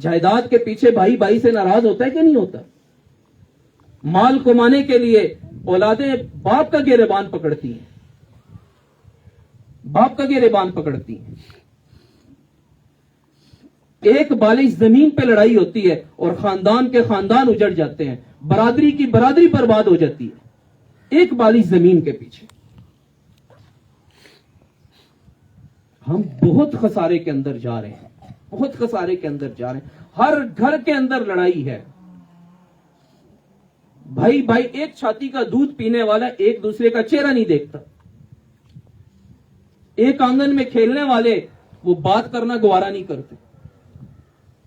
جائیداد کے پیچھے بھائی بھائی سے ناراض ہوتا ہے کہ نہیں ہوتا؟ مال کمانے کے لیے اولادیں باپ کا گریبان پکڑتی ہیں، باپ کا گریبان پکڑتی ہیں. ایک بالش زمین پہ لڑائی ہوتی ہے اور خاندان کے خاندان اجڑ جاتے ہیں، برادری کی برادری برباد ہو جاتی ہے ایک بالش زمین کے پیچھے. ہم بہت خسارے کے اندر جا رہے ہیں، بہت خسارے کے اندر جا رہے ہیں. ہر گھر کے اندر لڑائی ہے. بھائی بھائی ایک چھاتی کا دودھ پینے والا ایک دوسرے کا چہرہ نہیں دیکھتا. ایک آنگن میں کھیلنے والے وہ بات کرنا گوارا نہیں کرتے.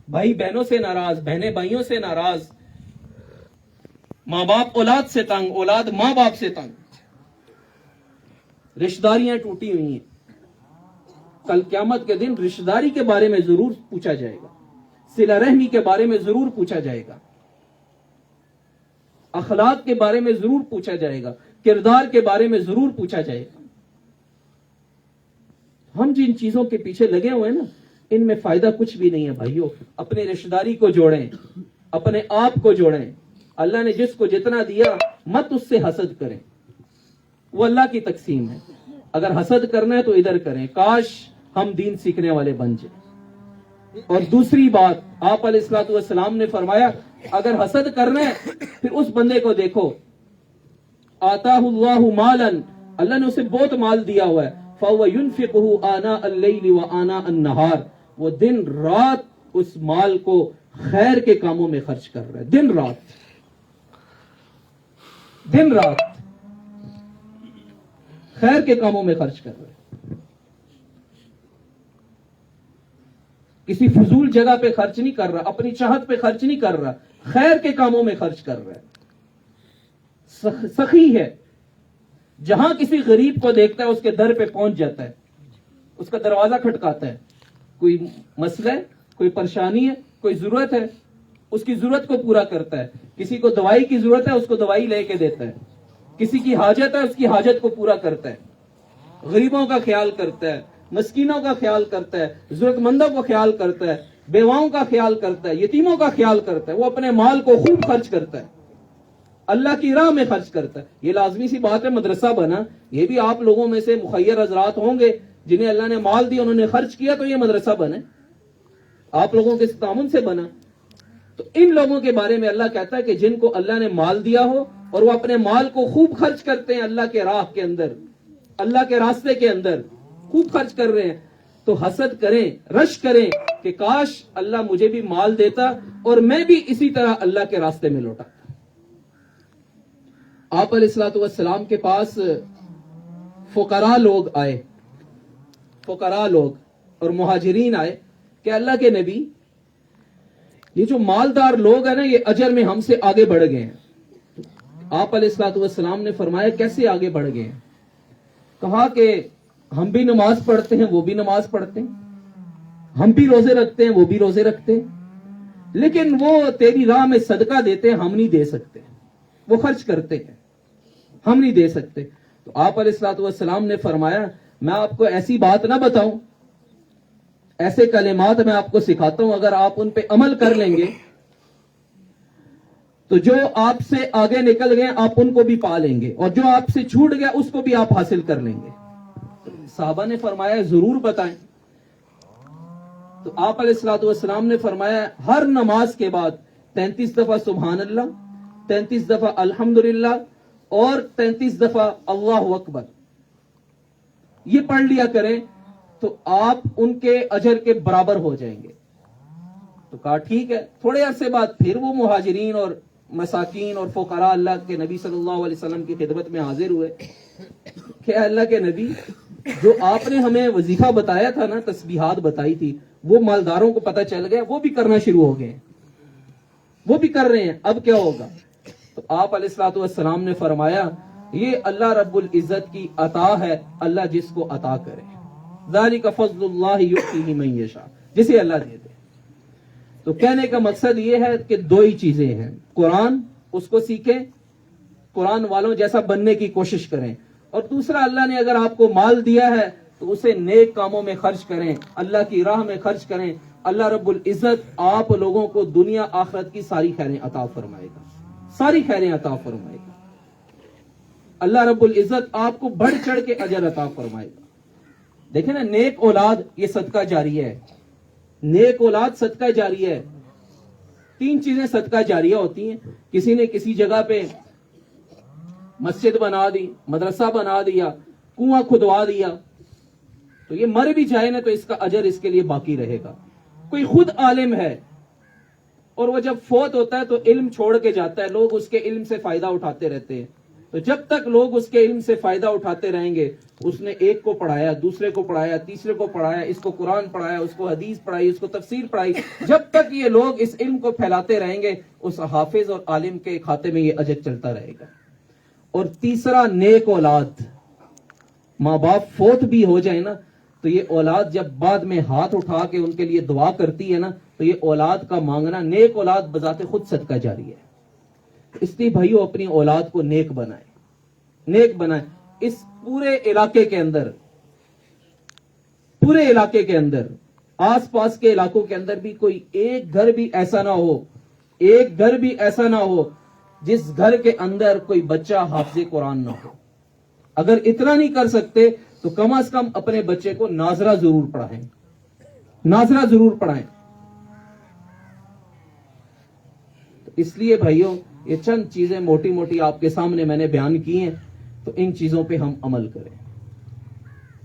بھائی بہنوں سے ناراض، بہنیں بھائیوں سے ناراض، ماں باپ اولاد سے تنگ، اولاد ماں باپ سے تنگ، رشتہ داریاں ٹوٹی ہوئی ہیں. کل قیامت کے دن رشتہ داری کے بارے میں ضرور پوچھا جائے گا، صلہ رحمی کے بارے میں ضرور پوچھا جائے گا، اخلاق کے بارے میں ضرور پوچھا جائے گا، کردار کے بارے میں ضرور پوچھا جائے گا. ہم جن چیزوں کے پیچھے لگے ہوئے ہیں نا، ان میں فائدہ کچھ بھی نہیں ہے. بھائیوں، اپنے رشتہ داری کو جوڑیں، اپنے آپ کو جوڑیں. اللہ نے جس کو جتنا دیا مت اس سے حسد کریں، وہ اللہ کی تقسیم ہے. اگر حسد کرنا ہے تو ادھر کریں. کاش ہم دین سیکھنے والے بن جائیں. اور دوسری بات، آپ علیہ الصلوۃ والسلام نے فرمایا اگر حسد کرنا ہے پھر اس بندے کو دیکھو، آتاہ اللہ مالا، اللہ نے اسے بہت مال دیا ہوا ہے، فَهُوَ يُنْفِقُهُ آنَاءَ اللَّيْلِ وَآنَاءَ النَّهَارِ، وہ دن رات اس مال کو خیر کے کاموں میں خرچ کر رہا ہے. دن رات، دن رات خیر کے کاموں میں خرچ کر رہا ہے. کسی فضول جگہ پہ خرچ نہیں کر رہا، اپنی چاہت پہ خرچ نہیں کر رہا، خیر کے کاموں میں خرچ کر رہا ہے. سخی ہے، جہاں کسی غریب کو دیکھتا ہے اس کے در پہ پہنچ جاتا ہے، اس کا دروازہ کھٹکاتا ہے. کوئی مسئلہ ہے، کوئی پریشانی ہے، کوئی ضرورت ہے، اس کی ضرورت کو پورا کرتا ہے. کسی کو دوائی کی ضرورت ہے، اس کو دوائی لے کے دیتا ہے. کسی کی حاجت ہے، اس کی حاجت کو پورا کرتا ہے. غریبوں کا خیال کرتا ہے، مسکینوں کا خیال کرتا ہے، ضرورت مندوں کا خیال کرتا ہے، بیواؤں کا خیال کرتا ہے، یتیموں کا خیال کرتا ہے. وہ اپنے مال کو خوب خرچ کرتا ہے، اللہ کی راہ میں خرچ کرتا ہے. یہ لازمی سی بات ہے مدرسہ بنا، یہ بھی آپ لوگوں میں سے مخیر حضرات ہوں گے جنہیں اللہ نے مال دیا، انہوں نے خرچ کیا تو یہ مدرسہ بنے، آپ لوگوں کے تعاون سے بنا. تو ان لوگوں کے بارے میں اللہ کہتا ہے کہ جن کو اللہ نے مال دیا ہو اور وہ اپنے مال کو خوب خرچ کرتے ہیں اللہ کے راہ کے اندر، اللہ کے راستے کے اندر خوب خرچ کر رہے ہیں، تو حسد کریں، رش کریں کہ کاش اللہ مجھے بھی مال دیتا اور میں بھی اسی طرح اللہ کے راستے میں لوٹا. آپ علیہ الصلوۃ والسلام کے پاس فقراء لوگ آئے، فقراء لوگ اور مہاجرین آئے کہ اللہ کے نبی، یہ جو مالدار لوگ ہیں نا یہ اجر میں ہم سے آگے بڑھ گئے ہیں. آپ علیہ الصلوۃ والسلام نے فرمایا کیسے آگے بڑھ گئے ہیں؟ کہا کہ ہم بھی نماز پڑھتے ہیں، وہ بھی نماز پڑھتے ہیں، ہم بھی روزے رکھتے ہیں، وہ بھی روزے رکھتے ہیں، لیکن وہ تیری راہ میں صدقہ دیتے ہیں، ہم نہیں دے سکتے. وہ خرچ کرتے ہیں، ہم نہیں دے سکتے. تو آپ علیہ الصلوۃ والسلام نے فرمایا میں آپ کو ایسی بات نہ بتاؤں، ایسے کلمات میں آپ کو سکھاتا ہوں، اگر آپ ان پہ عمل کر لیں گے تو جو آپ سے آگے نکل گئے آپ ان کو بھی پا لیں گے، اور جو آپ سے چھوٹ گیا اس کو بھی آپ حاصل کر لیں گے. صحابہ نے فرمایا ضرور بتائیں. تو آپ علیہ الصلوۃ والسلام نے فرمایا ہر نماز کے بعد 33 دفعہ سبحان اللہ، 33 دفعہ الحمدللہ اور 33 دفعہ اللہ اکبر یہ پڑھ لیا کریں تو آپ ان کے اجر کے برابر ہو جائیں گے. تو کہا ٹھیک ہے. تھوڑے عرصے بعد پھر وہ مہاجرین اور مساکین اور فقراء اللہ کے نبی صلی اللہ علیہ وسلم کی خدمت میں حاضر ہوئے کہ اللہ کے نبی، جو آپ نے ہمیں وظیفہ بتایا تھا نا، تسبیحات بتائی تھی، وہ مالداروں کو پتہ چل گیا، وہ بھی کرنا شروع ہو گئے، وہ بھی کر رہے ہیں، اب کیا ہوگا؟ تو آپ علیہ الصلوۃ والسلام نے فرمایا یہ اللہ رب العزت کی عطا ہے، اللہ جس کو عطا کرے، ذالک فضل اللہ یؤتیہ من یشاء، جسے اللہ دے دے. تو کہنے کا مقصد یہ ہے کہ دو ہی چیزیں ہیں، قرآن اس کو سیکھیں، قرآن والوں جیسا بننے کی کوشش کریں، اور دوسرا اللہ نے اگر آپ کو مال دیا ہے تو اسے نیک کاموں میں خرچ کریں, اللہ کی راہ میں خرچ کریں. اللہ رب العزت آپ لوگوں کو دنیا آخرت کی ساری خیریں عطا فرمائے گا, ساری خیریں عطا فرمائے گا. اللہ رب العزت آپ کو بڑھ چڑھ کے اجر عطا فرمائے گا. دیکھیں نا, نیک اولاد یہ صدقہ جاریہ ہے. نیک اولاد صدقہ جاریہ ہے. 3 چیزیں صدقہ جاریہ ہوتی ہیں. کسی نے کسی جگہ پہ مسجد بنا دی, مدرسہ بنا دیا, کنواں کھدوا دیا, تو یہ مر بھی جائے نا تو اس کا اجر اس کے لیے باقی رہے گا. کوئی خود عالم ہے اور وہ جب فوت ہوتا ہے تو علم چھوڑ کے جاتا ہے, لوگ اس کے علم سے فائدہ اٹھاتے رہتے ہیں. تو جب تک لوگ اس کے علم سے فائدہ اٹھاتے رہیں گے, اس نے ایک کو پڑھایا, دوسرے کو پڑھایا, تیسرے کو پڑھایا, اس کو قرآن پڑھایا, اس کو حدیث پڑھائی, اس کو تفسیر پڑھائی, جب تک یہ لوگ اس علم کو پھیلاتے رہیں گے اس حافظ اور عالم کے کھاتے میں یہ اجر چلتا رہے گا. اور تیسرا, نیک اولاد. ماں باپ فوت بھی ہو جائے نا تو یہ اولاد جب بعد میں ہاتھ اٹھا کے ان کے لیے دعا کرتی ہے نا, تو یہ اولاد کا مانگنا, نیک اولاد بذات خود صدقہ جاری ہے. اس لیے بھائیو اپنی اولاد کو نیک بنائیں, نیک بنائیں. اس پورے علاقے کے اندر, پورے علاقے کے اندر, آس پاس کے علاقوں کے اندر بھی کوئی ایک گھر بھی ایسا نہ ہو, ایک گھر بھی ایسا نہ ہو جس گھر کے اندر کوئی بچہ حافظ قرآن نہ ہو. اگر اتنا نہیں کر سکتے تو کم از کم اپنے بچے کو ناظرہ ضرور پڑھائیں, ناظرہ ضرور پڑھائیں. تو اس لیے بھائیوں یہ چند چیزیں موٹی موٹی آپ کے سامنے میں نے بیان کی ہیں, تو ان چیزوں پہ ہم عمل کریں,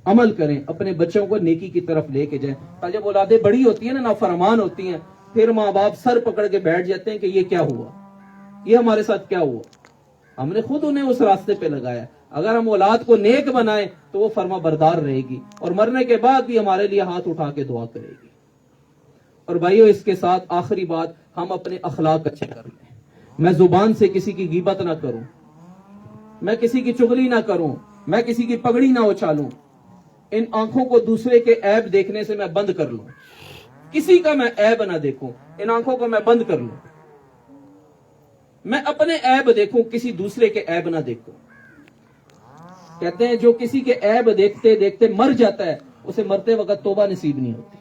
عمل کریں, اپنے بچوں کو نیکی کی طرف لے کے جائیں. جب اولادیں بڑی ہوتی ہیں نا, نافرمان ہوتی ہیں, پھر ماں باپ سر پکڑ کے بیٹھ جاتے ہیں کہ یہ کیا ہوا, یہ ہمارے ساتھ کیا ہوا, ہم نے خود انہیں اس راستے پہ لگایا. اگر ہم اولاد کو نیک بنائیں تو وہ فرما بردار رہے گی اور مرنے کے بعد بھی ہمارے لیے ہاتھ اٹھا کے دعا کرے گی. اور بھائیو اس کے ساتھ آخری بات, ہم اپنے اخلاق اچھے کر لیں. میں زبان سے کسی کی غیبت نہ کروں, میں کسی کی چغلی نہ کروں, میں کسی کی پگڑی نہ اچھالوں. ان آنکھوں کو دوسرے کے عیب دیکھنے سے میں بند کر لوں, کسی کا میں عیب نہ دیکھوں, ان آنکھوں کو میں بند کر لوں. میں اپنے عیب دیکھوں, کسی دوسرے کے عیب نہ دیکھوں. کہتے ہیں جو کسی کے عیب دیکھتے دیکھتے مر جاتا ہے اسے مرتے وقت توبہ نصیب نہیں ہوتی.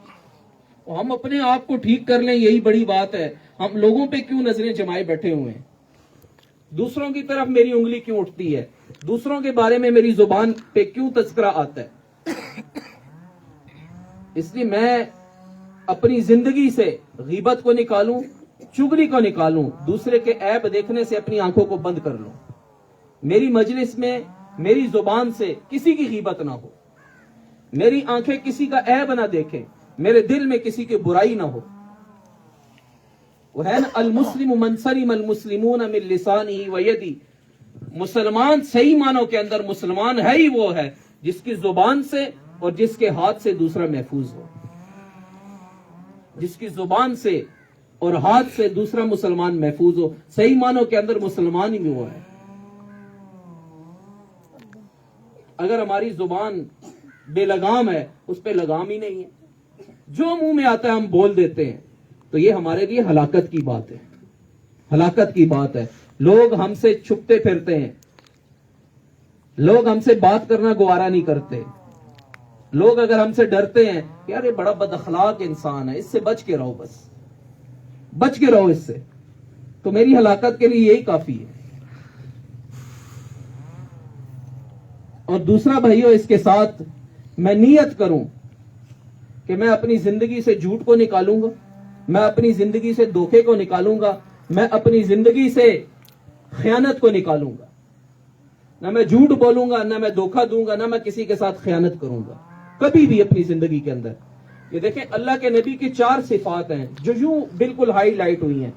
ہم اپنے آپ کو ٹھیک کر لیں, یہی بڑی بات ہے. ہم لوگوں پہ کیوں نظریں جمائے بیٹھے ہوئے ہیں, دوسروں کی طرف میری انگلی کیوں اٹھتی ہے, دوسروں کے بارے میں میری زبان پہ کیوں تذکرہ آتا ہے. اس لیے میں اپنی زندگی سے غیبت کو نکالوں, چغلی کو نکالوں, دوسرے کے عیب دیکھنے سے اپنی آنکھوں کو بند کر لوں. میری مجلس میں میری زبان سے کسی کی غیبت نہ ہو, میری آنکھیں کسی کا عیب نہ دیکھیں, میرے دل میں کسی کی برائی نہ ہو. وہ ہے نا, المسلم من سلم المسلمون من لسانه ویدی. مسلمان صحیح معنوں کے اندر مسلمان ہے ہی وہ ہے جس کی زبان سے اور جس کے ہاتھ سے دوسرا محفوظ ہو. جس کی زبان سے اور ہاتھ سے دوسرا مسلمان محفوظ ہو. صحیح معنوں کے اندر مسلمان ہی وہ ہے. اگر ہماری زبان بے لگام ہے, اس پہ لگام ہی نہیں ہے, جو منہ میں آتا ہے ہم بول دیتے ہیں, تو یہ ہمارے لیے ہلاکت کی بات ہے, ہلاکت کی بات ہے. لوگ ہم سے چھپتے پھرتے ہیں, لوگ ہم سے بات کرنا گوارا نہیں کرتے. لوگ اگر ہم سے ڈرتے ہیں کہ یار یہ بڑا بد اخلاق انسان ہے, اس سے بچ کے رہو, بس بچ کے رہو اس سے, تو میری ہلاکت کے لیے یہی کافی ہے. اور دوسرا بھائیو اس کے ساتھ میں نیت کروں کہ میں اپنی زندگی سے جھوٹ کو نکالوں گا, میں اپنی زندگی سے دھوکے کو نکالوں گا, میں اپنی زندگی سے خیانت کو نکالوں گا. نہ میں جھوٹ بولوں گا, نہ میں دھوکہ دوں گا, نہ میں کسی کے ساتھ خیانت کروں گا کبھی بھی اپنی زندگی کے اندر. یہ دیکھیں اللہ کے نبی کی 4 صفات ہیں جو یوں بالکل ہائی لائٹ ہوئی ہیں.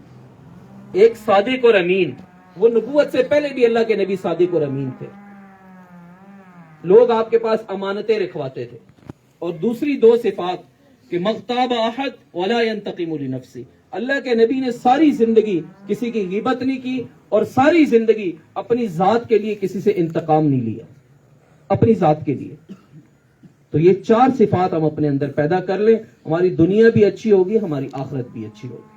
ایک صادق اور امین, وہ نبوت سے پہلے بھی اللہ کے نبی صادق اور امین تھے, لوگ آپ کے پاس امانتیں رکھواتے تھے. اور دوسری 2 صفات کہ مغتاب احد ولا ينتقم لنفسه, اللہ کے نبی نے ساری زندگی کسی کی غیبت نہیں کی اور ساری زندگی اپنی ذات کے لیے کسی سے انتقام نہیں لیا, اپنی ذات کے لیے. تو یہ 4 صفات ہم اپنے اندر پیدا کر لیں, ہماری دنیا بھی اچھی ہوگی, ہماری آخرت بھی اچھی ہوگی.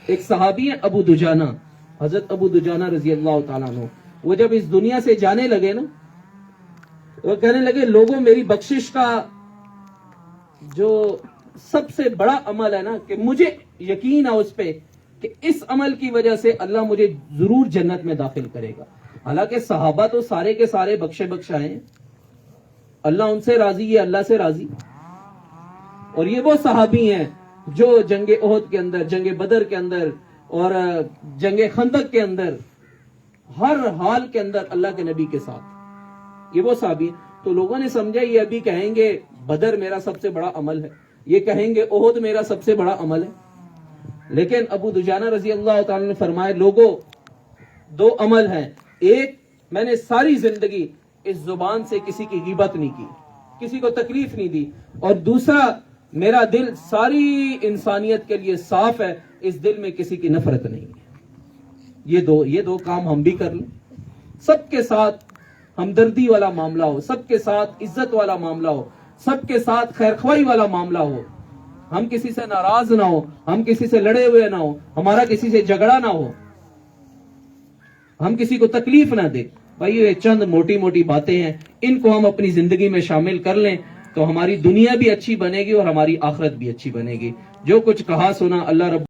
ایک صحابی ہے ابو دجانہ, حضرت ابو دجانہ رضی اللہ تعالیٰ عنہ. وہ جب اس دنیا سے جانے لگے نا وہ کہنے لگے لوگوں میری بخشش کا جو سب سے بڑا عمل ہے نا کہ مجھے یقین ہے اس پہ کہ اس عمل کی وجہ سے اللہ مجھے ضرور جنت میں داخل کرے گا. حالانکہ صحابہ تو سارے کے سارے بخشے بخشائے ہیں, اللہ ان سے راضی ہے, اللہ سے راضی. اور یہ وہ صحابی ہیں جو جنگ احد کے اندر, جنگ بدر کے اندر اور جنگ خندق کے اندر ہر حال کے اندر اللہ کے نبی کے ساتھ, یہ وہ صحابی ہیں. تو لوگوں نے سمجھا یہ ابھی کہیں گے بدر میرا سب سے بڑا عمل ہے, یہ کہیں گے احد میرا سب سے بڑا عمل ہے. لیکن ابو دجانہ رضی اللہ تعالی نے فرمایا لوگوں دو عمل ہیں, ایک میں نے ساری زندگی اس زبان سے کسی کی غیبت نہیں کی, کسی کو تکلیف نہیں دی, اور دوسرا میرا دل ساری انسانیت کے لیے صاف ہے, اس دل میں کسی کی نفرت نہیں ہے. یہ دو کام ہم بھی کر لیں, سب کے ساتھ ہمدردی والا معاملہ ہو, سب کے ساتھ عزت والا معاملہ ہو, سب کے ساتھ خیرخواہی والا معاملہ ہو, ہم کسی سے ناراض نہ ہو, ہم کسی سے لڑے ہوئے نہ ہو, ہمارا کسی سے جھگڑا نہ ہو, ہم کسی کو تکلیف نہ دے. بھائی یہ چند موٹی موٹی باتیں ہیں, ان کو ہم اپنی زندگی میں شامل کر لیں تو ہماری دنیا بھی اچھی بنے گی اور ہماری آخرت بھی اچھی بنے گی. جو کچھ کہا سنا اللہ رب